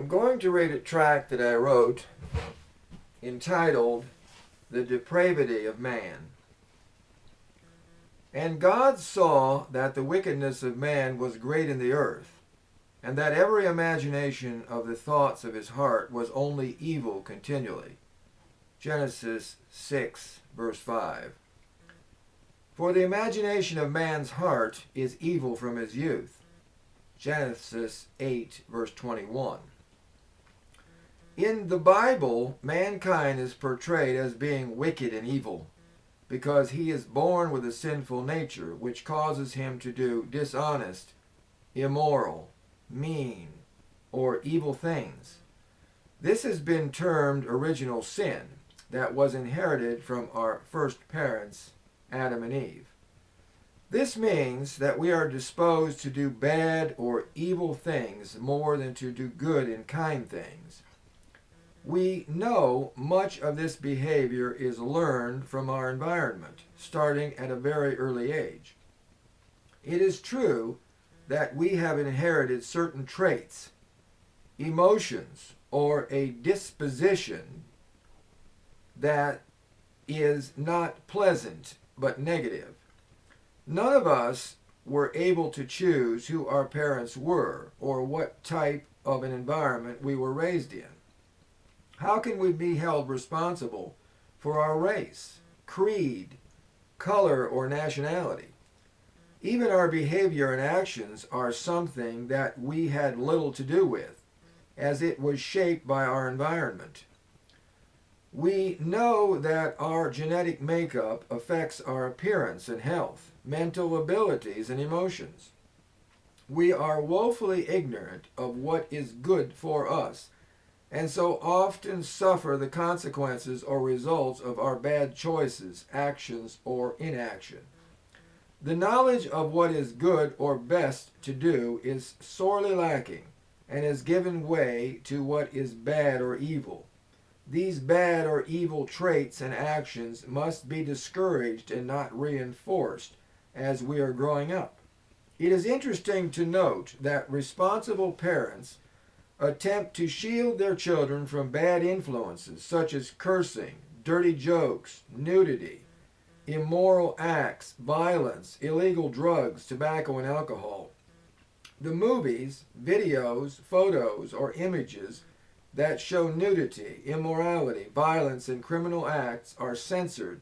going to read a tract that I wrote entitled The Depravity of Man. And God saw that the wickedness of man was great in the earth, and that every imagination of the thoughts of his heart was only evil continually. Genesis 6, verse 5. For the imagination of man's heart is evil from his youth. Genesis 8, verse 21. In the Bible, mankind is portrayed as being wicked and evil because he is born with a sinful nature which causes him to do dishonest, immoral, mean, or evil things. This has been termed original sin that was inherited from our first parents, Adam and Eve. This means that we are disposed to do bad or evil things more than to do good and kind things. We know much of this behavior is learned from our environment, starting at a very early age. It is true that we have inherited certain traits, emotions, or a disposition that is not pleasant but negative. None of us were able to choose who our parents were or what type of an environment we were raised in. How can we be held responsible for our race, creed, color, or nationality? Even our behavior and actions are something that we had little to do with, as it was shaped by our environment. We know that our genetic makeup affects our appearance and health, mental abilities, and emotions. We are woefully ignorant of what is good for us, and so often suffer the consequences or results of our bad choices, actions, or inaction. The knowledge of what is good or best to do is sorely lacking and has given way to what is bad or evil. These bad or evil traits and actions must be discouraged and not reinforced as we are growing up. It is interesting to note that responsible parents attempt to shield their children from bad influences such as cursing, dirty jokes, nudity, immoral acts, violence, illegal drugs, tobacco, and alcohol. The movies, videos, photos, or images that show nudity, immorality, violence, and criminal acts are censored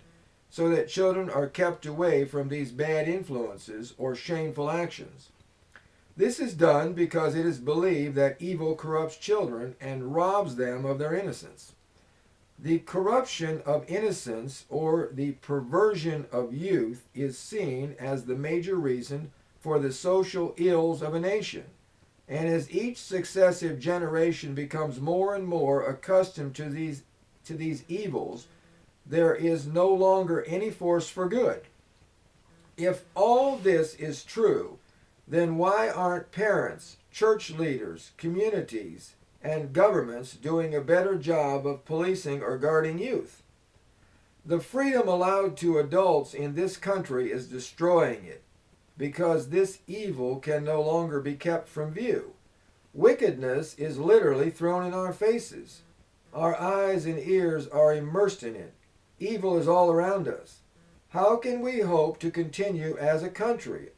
so that children are kept away from these bad influences or shameful actions. This is done because it is believed that evil corrupts children and robs them of their innocence. The corruption of innocence or the perversion of youth is seen as the major reason for the social ills of a nation. And as each successive generation becomes more and more accustomed to these evils, there is no longer any force for good. If all this is true, then why aren't parents, church leaders, communities, and governments doing a better job of policing or guarding youth? The freedom allowed to adults in this country is destroying it, because this evil can no longer be kept from view. Wickedness is literally thrown in our faces. Our eyes and ears are immersed in it. Evil is all around us. How can we hope to continue as a country,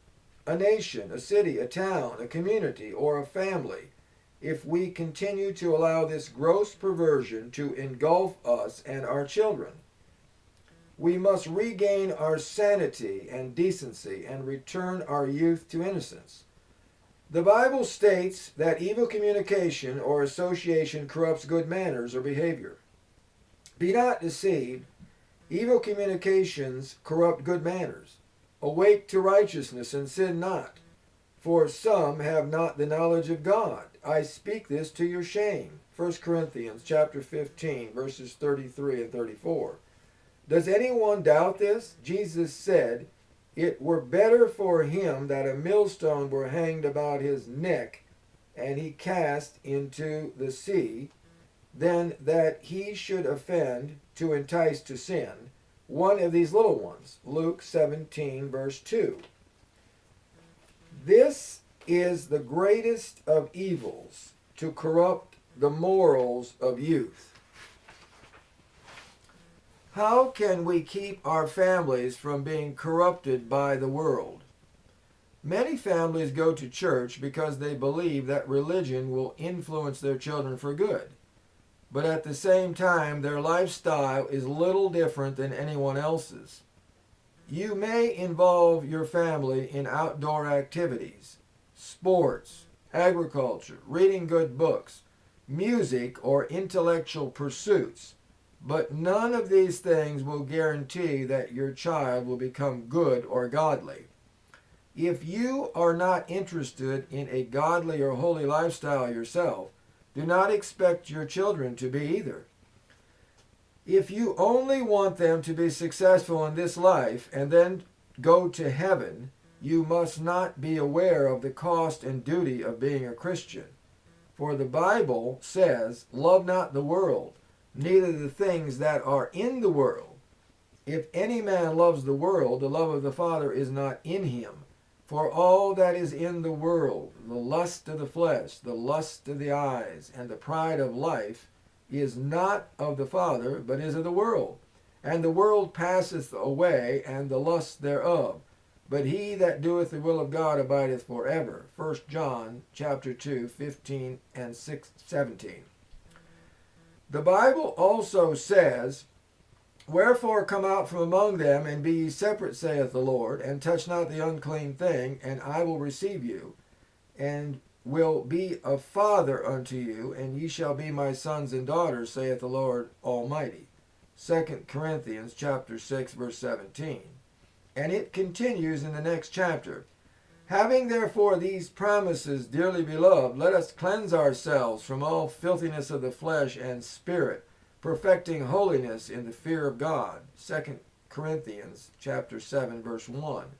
a nation, a city, a town, a community, or a family if we continue to allow this gross perversion to engulf us and our children? We must regain our sanity and decency and return our youth to innocence. The Bible states that evil communication or association corrupts good manners or behavior. Be not deceived. Evil communications corrupt good manners. Awake to righteousness and sin not, for some have not the knowledge of God. I speak this to your shame. 1 Corinthians chapter 15, verses 33 and 34. Does anyone doubt this? Jesus said, "It were better for him that a millstone were hanged about his neck, and he cast into the sea, than that he should offend to entice to sin one of these little ones." Luke 17, verse 2. This is the greatest of evils, to corrupt the morals of youth. How can we keep our families from being corrupted by the world? Many families go to church because they believe that religion will influence their children for good. But at the same time, their lifestyle is little different than anyone else's. You may involve your family in outdoor activities, sports, agriculture, reading good books, music, or intellectual pursuits, but none of these things will guarantee that your child will become good or godly. If you are not interested in a godly or holy lifestyle yourself, do not expect your children to be either. If you only want them to be successful in this life and then go to heaven, you must not be aware of the cost and duty of being a Christian. For the Bible says, "Love not the world, neither the things that are in the world. If any man loves the world, the love of the Father is not in him. For all that is in the world, the lust of the flesh, the lust of the eyes, and the pride of life, is not of the Father, but is of the world. And the world passeth away, and the lust thereof. But he that doeth the will of God abideth forever." 1 John chapter 2, 15 and 17. The Bible also says, "Wherefore come out from among them, and be ye separate, saith the Lord, and touch not the unclean thing, and I will receive you, and will be a father unto you, and ye shall be my sons and daughters, saith the Lord Almighty." 2 Corinthians chapter 6, verse 17. And it continues in the next chapter. "Having therefore these promises, dearly beloved, let us cleanse ourselves from all filthiness of the flesh and spirit, perfecting holiness in the fear of God." 2 Corinthians chapter 7, verse 1.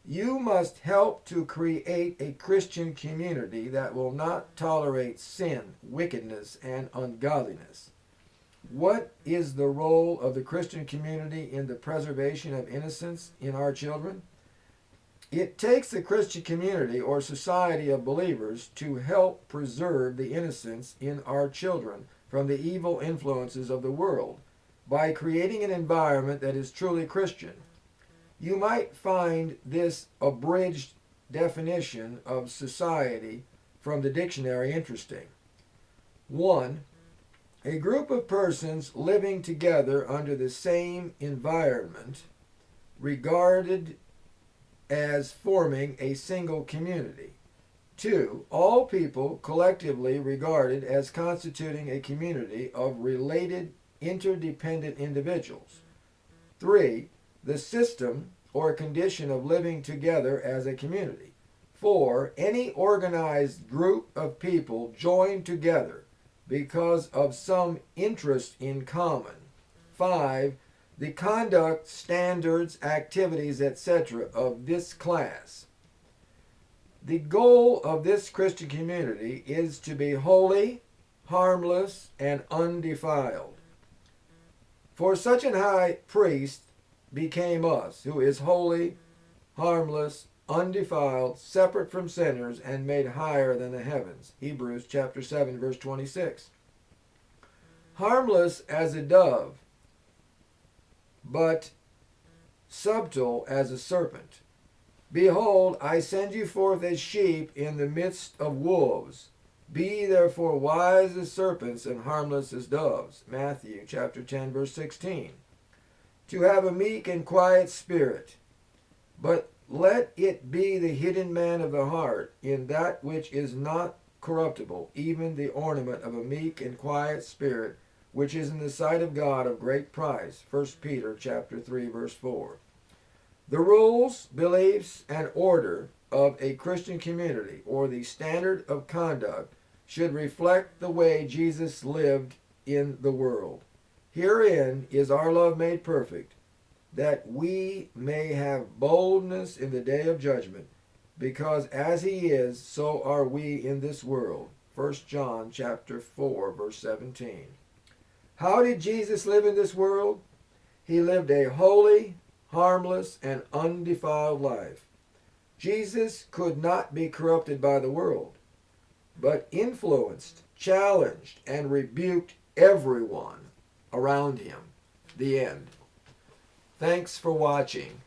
You must help to create a Christian community that will not tolerate sin, wickedness, and ungodliness. What is the role of the Christian community in the preservation of innocence in our children? It takes the Christian community or society of believers to help preserve the innocence in our children from the evil influences of the world by creating an environment that is truly Christian. You might find this abridged definition of society from the dictionary interesting. 1. A group of persons living together under the same environment, regarded as forming a single community. 2. All people collectively regarded as constituting a community of related, interdependent individuals. 3. The system or condition of living together as a community. 4. Any organized group of people joined together because of some interest in common. 5. The conduct, standards, activities, etc. of this class. The goal of this Christian community is to be holy, harmless, and undefiled. For such an high priest became us, who is holy, harmless, undefiled, separate from sinners, and made higher than the heavens. Hebrews chapter 7, verse 26. Harmless as a dove, but subtle as a serpent. Behold, I send you forth as sheep in the midst of wolves. Be ye therefore wise as serpents and harmless as doves. Matthew chapter 10, verse 16. To have a meek and quiet spirit, but let it be the hidden man of the heart, in that which is not corruptible, even the ornament of a meek and quiet spirit, which is in the sight of God of great price. 1 Peter chapter 3, verse 4. The rules, beliefs, and order of a Christian community, or the standard of conduct, should reflect the way Jesus lived in the world. Herein is our love made perfect, that we may have boldness in the day of judgment, because as he is, so are we in this world. 1 John chapter 4, verse 17. How did Jesus live in this world? He lived a holy, harmless, and undefiled life. Jesus could not be corrupted by the world. but influenced, challenged, and rebuked everyone around him. The end. Thanks for watching.